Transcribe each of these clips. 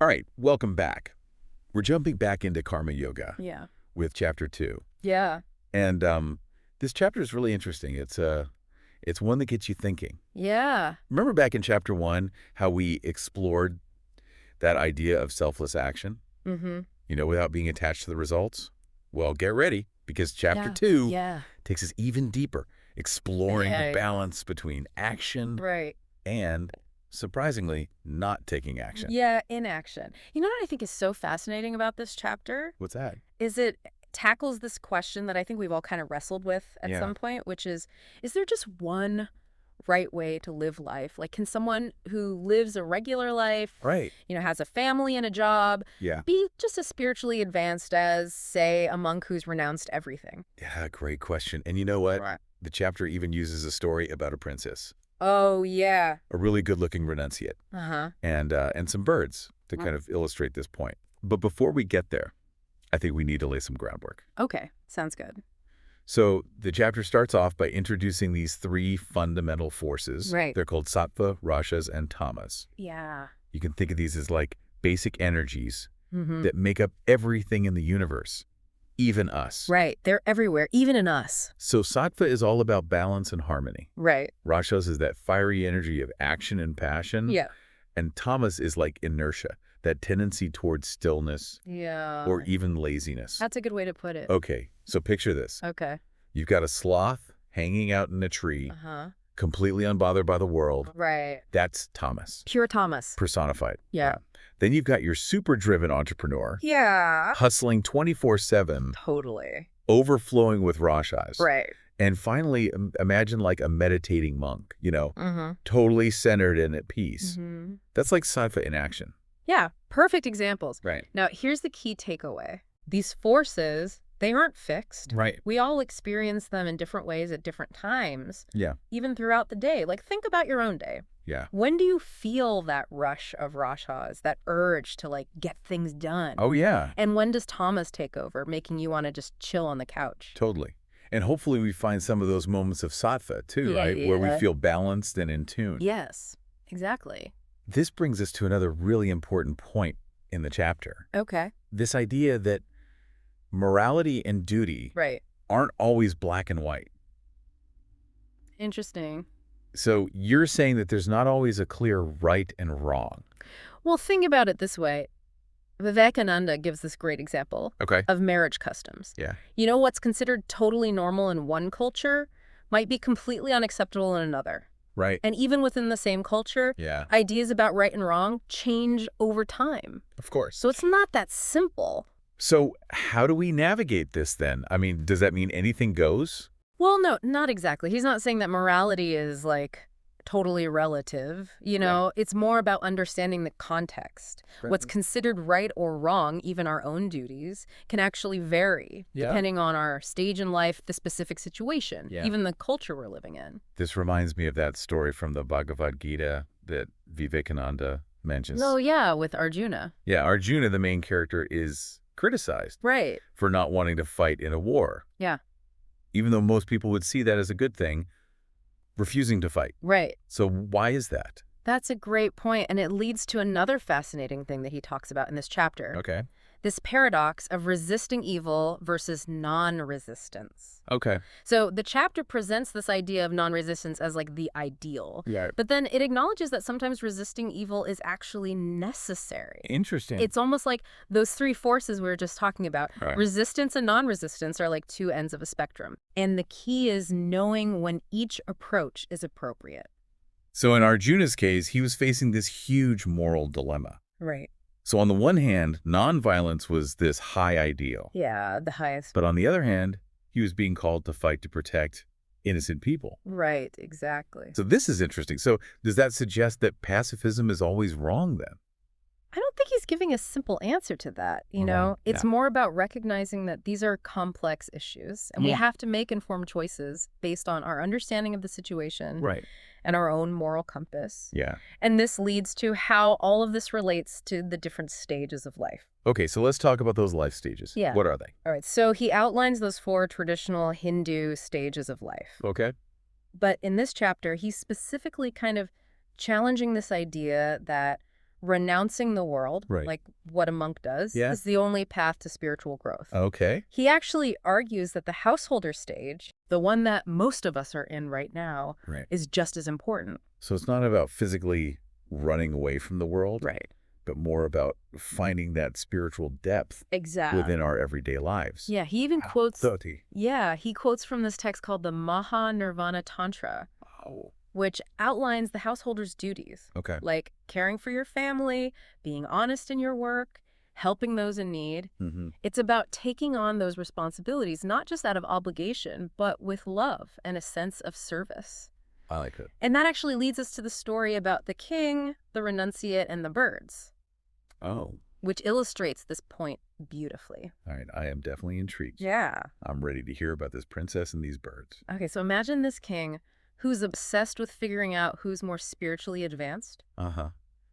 All right, welcome back. We're jumping back into Karma Yoga Yeah. with Chapter 2. Yeah. And this chapter is really interesting. It's one that gets you thinking. Yeah. Remember back in Chapter 1 how we explored that idea of selfless action, Mm-hmm. without being attached to the results? Well, get ready, because Chapter Yeah. 2 Yeah. takes us even deeper, exploring the Right. balance between action Right. and, surprisingly, not taking action. Yeah, inaction. You know what I think is so fascinating about this chapter? What's that? Is it tackles this question that I think we've all kind of wrestled with at Yeah. some point, which is there just one right way to live life? Like, can someone who lives a regular life, Right. has a family and a job, Yeah. be just as spiritually advanced as, say, a monk who's renounced everything? Yeah, great question. And you know what? Right. The chapter even uses a story about a princess, Oh, yeah. a really good-looking renunciate, Uh-huh. and some birds to kind of illustrate this point. But before we get there, I think we need to lay some groundwork. Okay. Sounds good. So the chapter starts off by introducing these three fundamental forces. Right. They're called sattva, rajas, and tamas. Yeah. You can think of these as like basic energies Mm-hmm. that make up everything in the universe, even us. Right. They're everywhere, even in us. So sattva is all about balance and harmony. Right. Rajas is that fiery energy of action and passion. Yeah. And tamas is like inertia, that tendency towards stillness Yeah. or even laziness. That's a good way to put it. Okay, so picture this. Okay. You've got a sloth hanging out in a tree, Uh-huh. completely unbothered by the world. Right. That's Thomas, Pure Thomas. personified. Yeah. Then you've got your super-driven entrepreneur, Yeah. hustling 24/7, Totally. overflowing with rajas. Right. And finally, imagine like a meditating monk, Mm-hmm. totally centered and at peace. Mm-hmm. That's like sattva in action. Yeah. Perfect examples. Right. Now, here's the key takeaway. These forces, they aren't fixed. Right. We all experience them in different ways at different times, Yeah. even throughout the day. Like, think about your own day. Yeah. When do you feel that rush of rajas, that urge to, like, get things done? Oh, yeah. And when does Tamas take over, making you want to just chill on the couch? Totally. And hopefully we find some of those moments of sattva too, Yeah, right? Where we yeah. feel balanced and in tune. Yes, exactly. This brings us to another really important point in the chapter. Okay. This idea that morality and duty Right. aren't always black and white. Interesting. So you're saying that there's not always a clear right and wrong. Well, think about it this way. Vivekananda gives this great example Okay. of marriage customs. Yeah. You know, what's considered totally normal in one culture might be completely unacceptable in another. Right. And even within the same culture, Yeah. ideas about right and wrong change over time. Of course. So it's not that simple. So how do we navigate this then? I mean, does that mean anything goes? Well, no, not exactly. He's not saying that morality is, like, totally relative. It's more about understanding the context. Right. What's considered right or wrong, even our own duties, can actually vary Yeah. depending on our stage in life, the specific situation, Yeah. even the culture we're living in. This reminds me of that story from the Bhagavad Gita that Vivekananda mentions. Oh, yeah, with Arjuna. Yeah, Arjuna, the main character, is criticized Right. for not wanting to fight in a war. Yeah. Even though most people would see that as a good thing, refusing to fight. Right. So why is that? That's a great point, and it leads to another fascinating thing that he talks about in this chapter. Okay. This paradox of resisting evil versus non-resistance. Okay. So the chapter presents this idea of non-resistance as like the ideal. Yeah. But then it acknowledges that sometimes resisting evil is actually necessary. Interesting. It's almost like those three forces we were just talking about. Right. Resistance and non-resistance are like two ends of a spectrum. And the key is knowing when each approach is appropriate. So in Arjuna's case, he was facing this huge moral dilemma. Right. So on the one hand, nonviolence was this high ideal. Yeah, the highest. But on the other hand, he was being called to fight to protect innocent people. Right, exactly. So this is interesting. So does that suggest that pacifism is always wrong then? I don't think he's giving a simple answer to that, It's Yeah. more about recognizing that these are complex issues, and we Yeah. have to make informed choices based on our understanding of the situation Right. and our own moral compass. Yeah. And this leads to how all of this relates to the different stages of life. Okay, so let's talk about those life stages. Yeah. What are they? All right, so he outlines those four traditional Hindu stages of life. Okay. But in this chapter, he's specifically kind of challenging this idea that renouncing the world, Right. like what a monk does, Yeah. is the only path to spiritual growth. Okay. He actually argues that the householder stage, the one that most of us are in right now, Right. is just as important. So it's not about physically running away from the world, Right. but more about finding that spiritual depth Exactly. within our everyday lives. Yeah, he even Wow. quotes... Dhoti. Yeah, he quotes from this text called the Maha Nirvana Tantra, Oh. which outlines the householder's duties, Okay. like caring for your family, being honest in your work, helping those in need. Mm-hmm. It's about taking on those responsibilities, not just out of obligation, but with love and a sense of service. I like it. And that actually leads us to the story about the king, the renunciate, and the birds, Oh. which illustrates this point beautifully. All right. I am definitely intrigued. Yeah. I'm ready to hear about this princess and these birds. Okay, so imagine this king who's obsessed with figuring out who's more spiritually advanced. Uh-huh.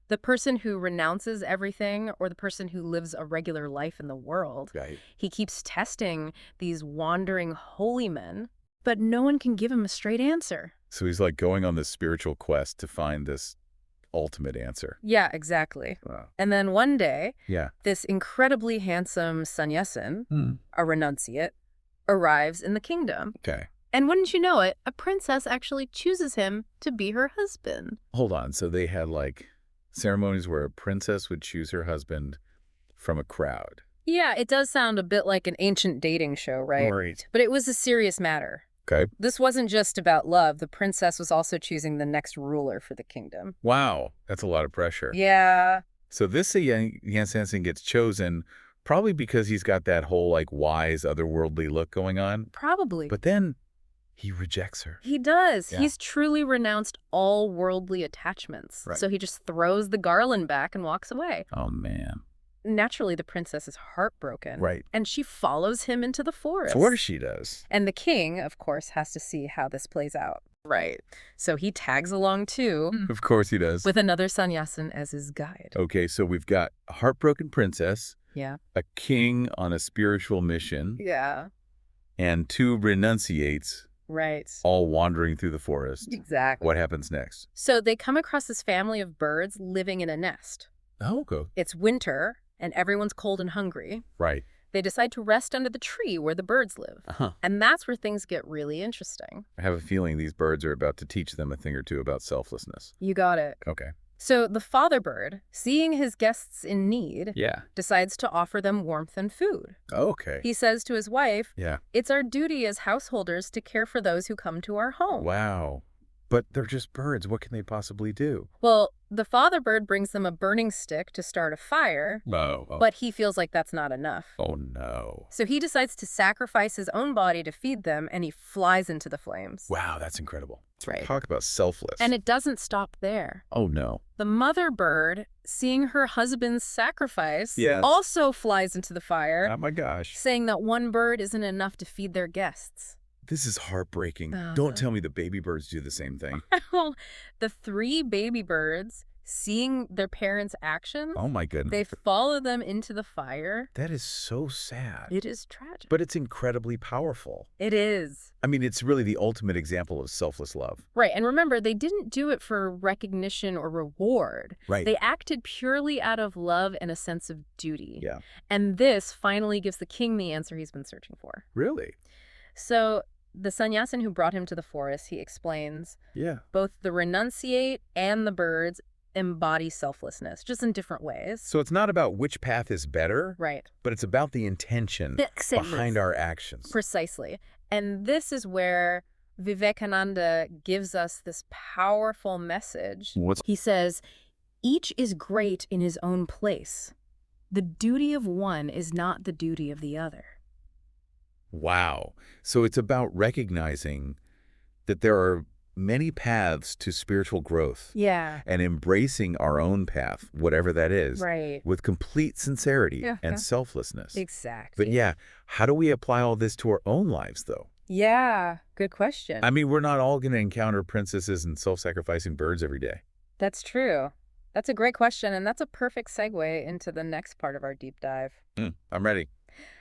The person who renounces everything or the person who lives a regular life in the world. Right. He keeps testing these wandering holy men, but no one can give him a straight answer. So he's like going on this spiritual quest to find this ultimate answer. Yeah, exactly. Wow. And then one day, Yeah. this incredibly handsome sannyasin, Hmm. a renunciate, arrives in the kingdom. Okay. And wouldn't you know it, a princess actually chooses him to be her husband. Hold on. So they had like ceremonies where a princess would choose her husband from a crowd. Yeah, it does sound a bit like an ancient dating show, right? Right. But it was a serious matter. Okay. This wasn't just about love. The princess was also choosing the next ruler for the kingdom. Wow. That's a lot of pressure. Yeah. So this Yansansen gets chosen probably because he's got that whole like wise otherworldly look going on. Probably. But then he rejects her. He does. Yeah. He's truly renounced all worldly attachments. Right. So he just throws the garland back and walks away. Oh, man. Naturally, the princess is heartbroken. Right. And she follows him into the forest. Of course she does. And the king, of course, has to see how this plays out. Right. So he tags along too, Of course he does. with another sannyasin as his guide. Okay, so we've got a heartbroken princess, Yeah. a king on a spiritual mission, Yeah. and two renunciates Right. all wandering through the forest. Exactly. What happens next? So they come across this family of birds living in a nest. Oh, okay. It's winter, and everyone's cold and hungry. Right. They decide to rest under the tree where the birds live. Uh-huh. And that's where things get really interesting. I have a feeling these birds are about to teach them a thing or two about selflessness. You got it. Okay. So the father bird, seeing his guests in need, Yeah. decides to offer them warmth and food. Okay. He says to his wife, Yeah. "It's our duty as householders to care for those who come to our home." Wow. But they're just birds. What can they possibly do? Well, the father bird brings them a burning stick to start a fire, Oh. but he feels like that's not enough. Oh, no. So he decides to sacrifice his own body to feed them, and he flies into the flames. Wow, that's incredible. That's right. Talk about selfless. And it doesn't stop there. Oh, no. The mother bird, seeing her husband's sacrifice, Yes. also flies into the fire, Oh, my gosh. saying that one bird isn't enough to feed their guests. This is heartbreaking. Uh-huh. Don't tell me the baby birds do the same thing. Well, the three baby birds, seeing their parents' actions, Oh, my goodness. they follow them into the fire. That is so sad. It is tragic. But it's incredibly powerful. It is. I mean, it's really the ultimate example of selfless love. Right. And remember, they didn't do it for recognition or reward. Right. They acted purely out of love and a sense of duty. Yeah. And this finally gives the king the answer he's been searching for. Really? So the sannyasin who brought him to the forest, he explains, Yeah. both the renunciate and the birds embody selflessness, just in different ways. So it's not about which path is better, Right. but it's about the intention behind our actions. Precisely. And this is where Vivekananda gives us this powerful message. He says, each is great in his own place. The duty of one is not the duty of the other. Wow. So it's about recognizing that there are many paths to spiritual growth Yeah. and embracing our own path, whatever that is, Right. with complete sincerity Yeah, and yeah. selflessness. Exactly. But yeah, how do we apply all this to our own lives, though? Yeah. Good question. I mean, we're not all going to encounter princesses and self-sacrificing birds every day. That's true. That's a great question, and that's a perfect segue into the next part of our deep dive. I'm ready.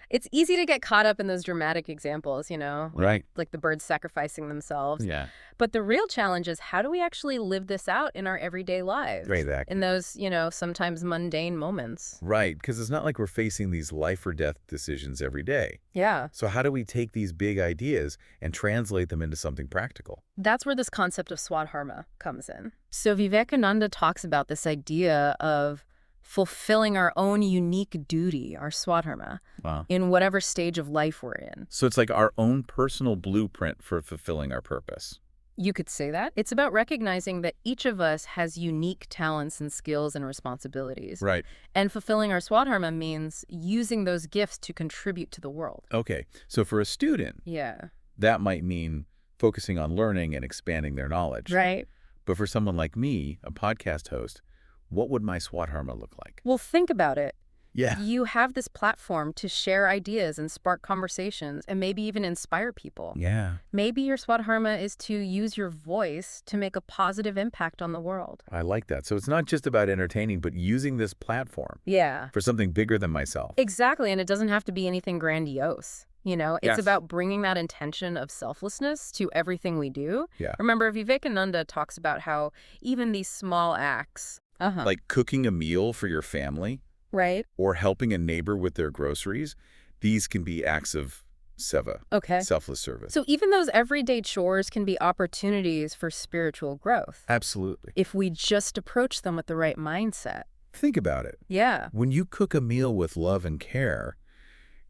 It's easy to get caught up in those dramatic examples, you know, Right. like the birds sacrificing themselves. Yeah. But the real challenge is, how do we actually live this out in our everyday lives? Right, exactly. In those, sometimes mundane moments. Right, because it's not like we're facing these life or death decisions every day. Yeah. So how do we take these big ideas and translate them into something practical? That's where this concept of swadharma comes in. So Vivekananda talks about this idea of fulfilling our own unique duty, our swadharma, Wow. in whatever stage of life we're in. So it's like our own personal blueprint for fulfilling our purpose. You could say that. It's about recognizing that each of us has unique talents and skills and responsibilities. Right. And fulfilling our swadharma means using those gifts to contribute to the world. Okay, so for a student, Yeah. that might mean focusing on learning and expanding their knowledge. Right. But for someone like me, a podcast host, what would my swadharma look like? Well, think about it. Yeah. You have this platform to share ideas and spark conversations and maybe even inspire people. Yeah. Maybe your swadharma is to use your voice to make a positive impact on the world. I like that. So it's not just about entertaining, but using this platform Yeah. for something bigger than myself. Exactly, and it doesn't have to be anything grandiose. It's Yes. about bringing that intention of selflessness to everything we do. Yeah. Remember, Vivekananda talks about how even these small acts, Like cooking a meal for your family right? or helping a neighbor with their groceries, these can be acts of seva, Okay. selfless service. So even those everyday chores can be opportunities for spiritual growth Absolutely. if we just approach them with the right mindset. Think about it. Yeah. When you cook a meal with love and care,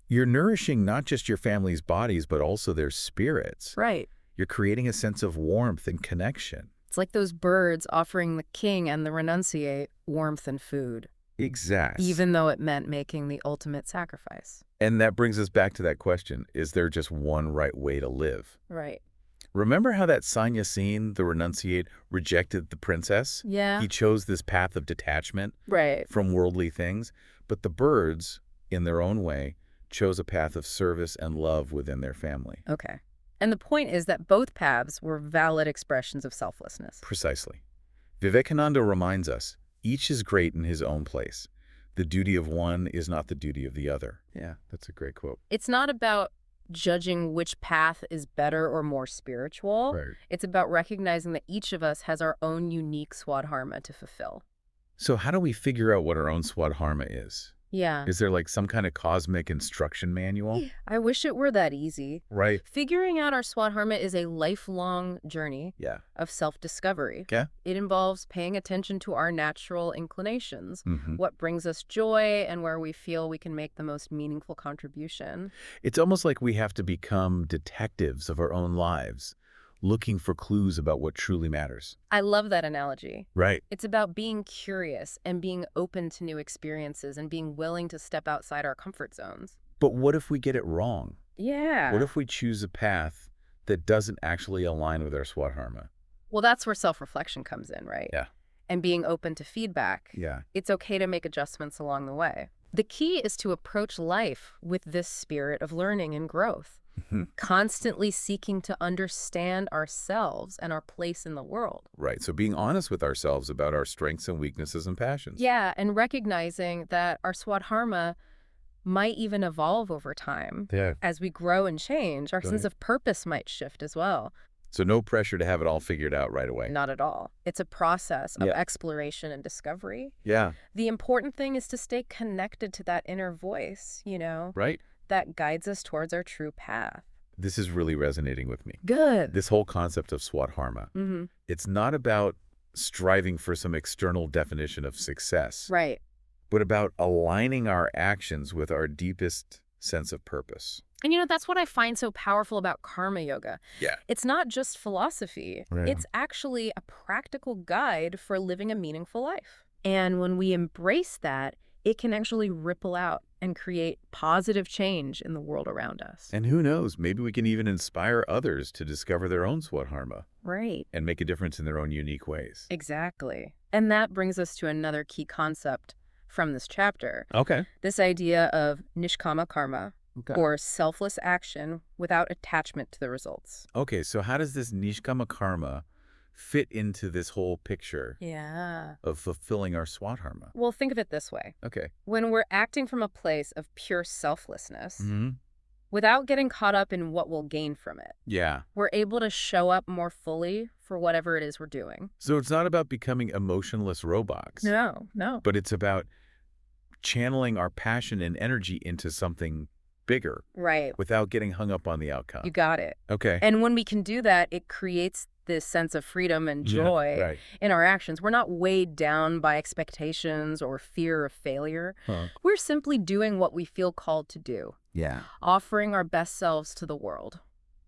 you're nourishing not just your family's bodies, but also their spirits. Right. You're creating a sense of warmth and connection. It's like those birds offering the king and the renunciate warmth and food, Exactly. even though it meant making the ultimate sacrifice. And that brings us back to that question, is there just one right way to live? Right. Remember how that sannyasin, the renunciate, rejected the princess? Yeah. He chose this path of detachment Right. from worldly things, but the birds, in their own way, chose a path of service and love within their family. Okay. And the point is that both paths were valid expressions of selflessness. Precisely. Vivekananda reminds us, each is great in his own place. The duty of one is not the duty of the other. Yeah, that's a great quote. It's not about judging which path is better or more spiritual. Right. It's about recognizing that each of us has our own unique swadharma to fulfill. So how do we figure out what our own swadharma is? Yeah. Is there like some kind of cosmic instruction manual? I wish it were that easy. Right. Figuring out our swadharma is a lifelong journey Yeah. of self-discovery. Yeah. It involves paying attention to our natural inclinations, Mm-hmm. what brings us joy, and where we feel we can make the most meaningful contribution. It's almost like we have to become detectives of our own lives, looking for clues about what truly matters. I love that analogy. Right. It's about being curious and being open to new experiences and being willing to step outside our comfort zones. But what if we get it wrong? Yeah. What if we choose a path that doesn't actually align with our swadharma? Well, that's where self-reflection comes in, right? Yeah. And being open to feedback. Yeah. It's okay to make adjustments along the way. The key is to approach life with this spirit of learning and growth, constantly seeking to understand ourselves and our place in the world. Right. So being honest with ourselves about our strengths and weaknesses and passions. Yeah, and recognizing that our swadharma might even evolve over time. Yeah. As we grow and change, our sense of purpose might shift as well. So no pressure to have it all figured out right away. Not at all. It's a process of Yeah. exploration and discovery. Yeah. The important thing is to stay connected to that inner voice, Right. that guides us towards our true path. This is really resonating with me. Good. This whole concept of swadharma. Mm-hmm. It's not about striving for some external definition of success, Right. but about aligning our actions with our deepest sense of purpose. And that's what I find so powerful about karma yoga. Yeah. It's not just philosophy. Right. It's actually a practical guide for living a meaningful life. And when we embrace that, it can actually ripple out and create positive change in the world around us. And who knows, maybe we can even inspire others to discover their own swadharma Right. and make a difference in their own unique ways. Exactly. And that brings us to another key concept from this chapter. Okay. This idea of nishkama karma, Okay. or selfless action without attachment to the results. Okay, so how does this nishkama karma fit into this whole picture Yeah. of fulfilling our swadharma? Well, think of it this way. Okay. When we're acting from a place of pure selflessness, Mm-hmm. without getting caught up in what we'll gain from it, Yeah. we're able to show up more fully for whatever it is we're doing. So it's not about becoming emotionless robots. No. But it's about channeling our passion and energy into something bigger. Right. Without getting hung up on the outcome. You got it. Okay. And when we can do that, it creates this sense of freedom and joy in our actions. We're not weighed down by expectations or fear of failure. We're simply doing what we feel called to do. Yeah. Offering our best selves to the world.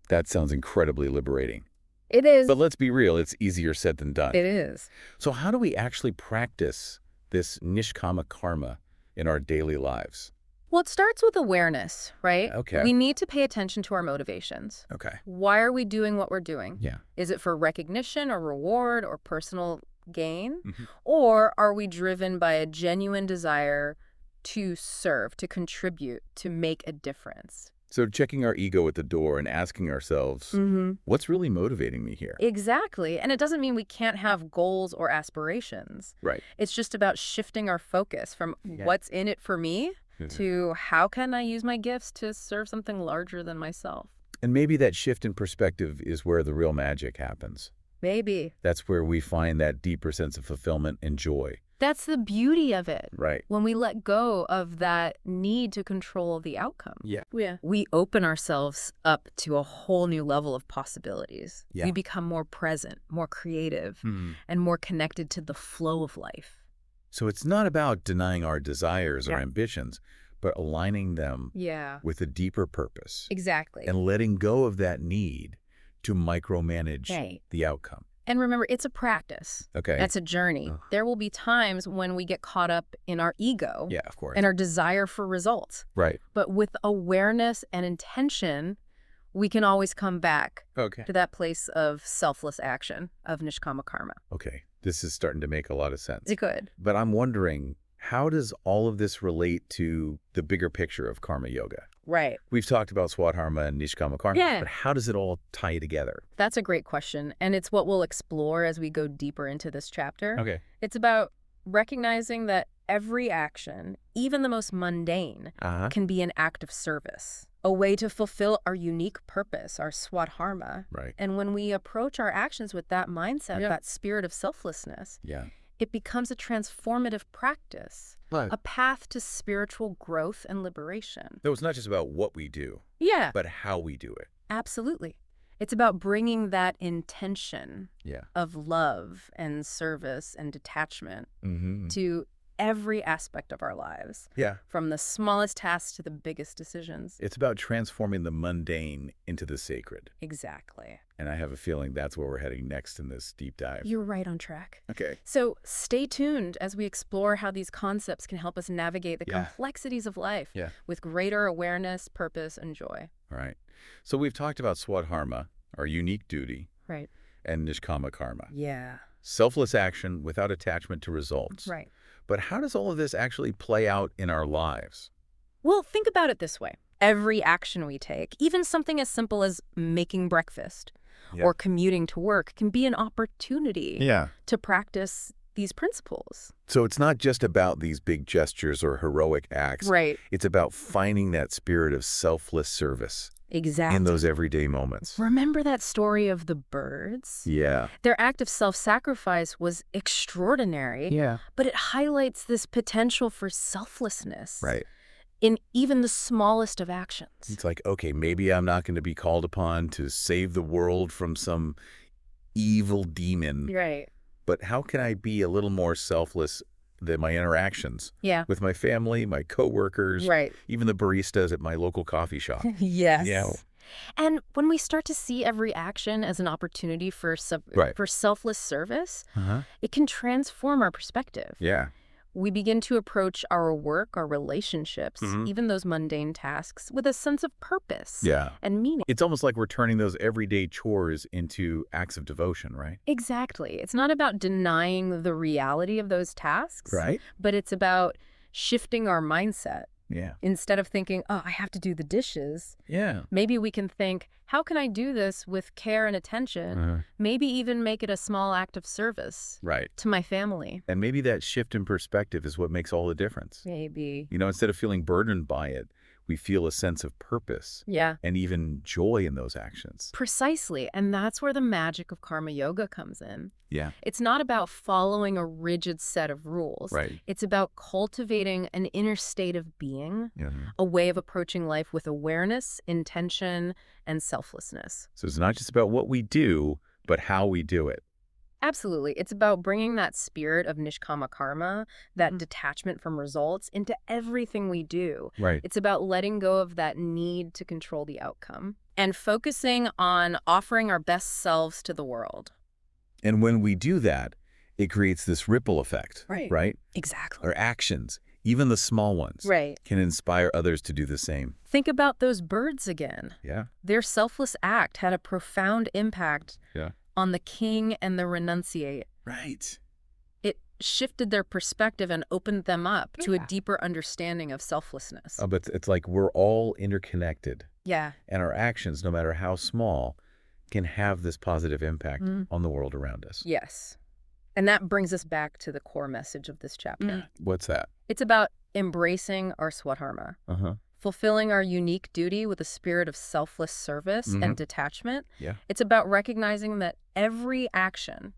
That sounds incredibly liberating. It is. But let's be real, it's easier said than done. It is. So how do we actually practice this nishkama karma in our daily lives? Well, it starts with awareness, right? Okay. We need to pay attention to our motivations. Okay. Why are we doing what we're doing? Yeah. Is it for recognition or reward or personal gain? Mm-hmm. Or are we driven by a genuine desire to serve, to contribute, to make a difference? So checking our ego at the door and asking ourselves, what's really motivating me here? Exactly. And it doesn't mean we can't have goals or aspirations. Right. It's just about shifting our focus from what's in it for me to how can I use my gifts to serve something larger than myself. And maybe that shift in perspective is where the real magic happens. Maybe. That's where we find that deeper sense of fulfillment and joy. That's the beauty of it. Right. When we let go of that need to control the outcome. Yeah. We open ourselves up to a whole new level of possibilities. Yeah. We become more present, more creative, and more connected to the flow of life. So it's not about denying our desires or ambitions, but aligning them with a deeper purpose. Exactly. And letting go of that need to micromanage the outcome. And remember, it's a practice. Okay. That's a journey. There will be times when we get caught up in our ego. Yeah, of course. And our desire for results. Right. But with awareness and intention, we can always come back to that place of selfless action, of nishkama karma. Okay. This is starting to make a lot of sense. It could. But I'm wondering, how does all of this relate to the bigger picture of karma yoga? Right. We've talked about swadharma and nishkama karma, Yeah. but how does it all tie together? That's a great question. And it's what we'll explore as we go deeper into this chapter. Okay. It's about recognizing that every action, even the most mundane, can be an act of service, a way to fulfill our unique purpose, our swadharma. Right. And when we approach our actions with that mindset, that spirit of selflessness, it becomes a transformative practice, a path to spiritual growth and liberation. So it's not just about what we do, but how we do it. Absolutely. It's about bringing that intention of love and service and detachment to every aspect of our lives. Yeah. From the smallest tasks to the biggest decisions. It's about transforming the mundane into the sacred. Exactly. And I have a feeling that's where we're heading next in this deep dive. You're right on track. Okay. So stay tuned as we explore how these concepts can help us navigate the complexities of life with greater awareness, purpose, and joy. All right. So we've talked about swadharma, our unique duty, and nishkama karma. Yeah. Selfless action without attachment to results. Right. But how does all of this actually play out in our lives? Well, think about it this way. Every action we take, even something as simple as making breakfast or commuting to work, can be an opportunity to practice these principles. So it's not just about these big gestures or heroic acts. Right. It's about finding that spirit of selfless service. Exactly. In those everyday moments. Remember that story of the birds? Yeah. Their act of self-sacrifice was extraordinary. Yeah. But it highlights this potential for selflessness. Right. In even the smallest of actions. It's like, okay, maybe I'm not going to be called upon to save the world from some evil demon. Right. But how can I be a little more selfless than my interactions with my family, my coworkers, even the baristas at my local coffee shop? Yes. Yeah. And when we start to see every action as an opportunity for selfless service, it can transform our perspective. Yeah. We begin to approach our work, our relationships, even those mundane tasks, with a sense of purpose and meaning. It's almost like we're turning those everyday chores into acts of devotion, right? Exactly. It's not about denying the reality of those tasks, Right. but it's about shifting our mindset Yeah. Instead of thinking, oh, I have to do the dishes. Yeah. Maybe we can think, how can I do this with care and attention? Maybe even make it a small act of service to my family. And maybe that shift in perspective is what makes all the difference. Maybe. You know, instead of feeling burdened by it, we feel a sense of purpose. Yeah. And even joy in those actions. Precisely. And that's where the magic of karma yoga comes in. Yeah. It's not about following a rigid set of rules. Right. It's about cultivating an inner state of being, a way of approaching life with awareness, intention, and selflessness. So it's not just about what we do, but how we do it. Absolutely. It's about bringing that spirit of nishkama karma, that detachment from results, into everything we do. Right. It's about letting go of that need to control the outcome and focusing on offering our best selves to the world. And when we do that, it creates this ripple effect, right? Exactly. Our actions, even the small ones, can inspire others to do the same. Think about those birds again. Yeah. Their selfless act had a profound impact on the king and the renunciate. Right. It shifted their perspective and opened them up to a deeper understanding of selflessness. But it's like we're all interconnected. Yeah. And our actions, no matter how small, can have this positive impact on the world around us. Yes. And that brings us back to the core message of this chapter. What's that? It's about embracing our swadharma, fulfilling our unique duty with a spirit of selfless service and detachment. Yeah. It's about recognizing that every action,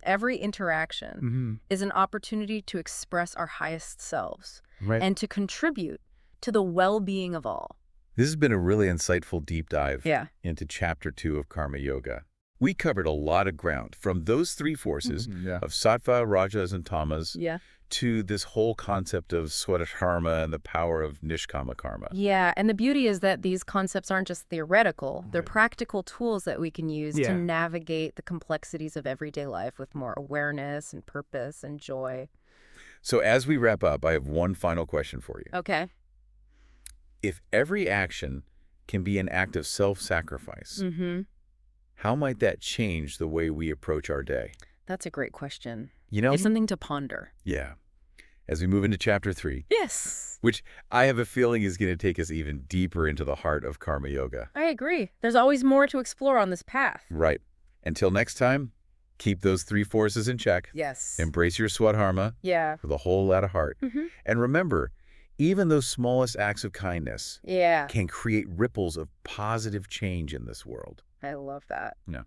every interaction is an opportunity to express our highest selves and to contribute to the well-being of all. This has been a really insightful deep dive into Chapter 2 of Karma Yoga. We covered a lot of ground, from those three forces of sattva, rajas, and tamas, to this whole concept of swadharma and the power of nishkama karma. Yeah, and the beauty is that these concepts aren't just theoretical. They're practical tools that we can use to navigate the complexities of everyday life with more awareness and purpose and joy. So as we wrap up, I have one final question for you. Okay. If every action can be an act of self-sacrifice, how might that change the way we approach our day? That's a great question. You know, it's something to ponder. Yeah. As we move into Chapter 3. Yes. Which I have a feeling is going to take us even deeper into the heart of Karma Yoga. I agree. There's always more to explore on this path. Right. Until next time, keep those three forces in check. Yes. Embrace your swadharma with a whole lot of heart. And remember, even those smallest acts of kindness can create ripples of positive change in this world. I love that. Yeah.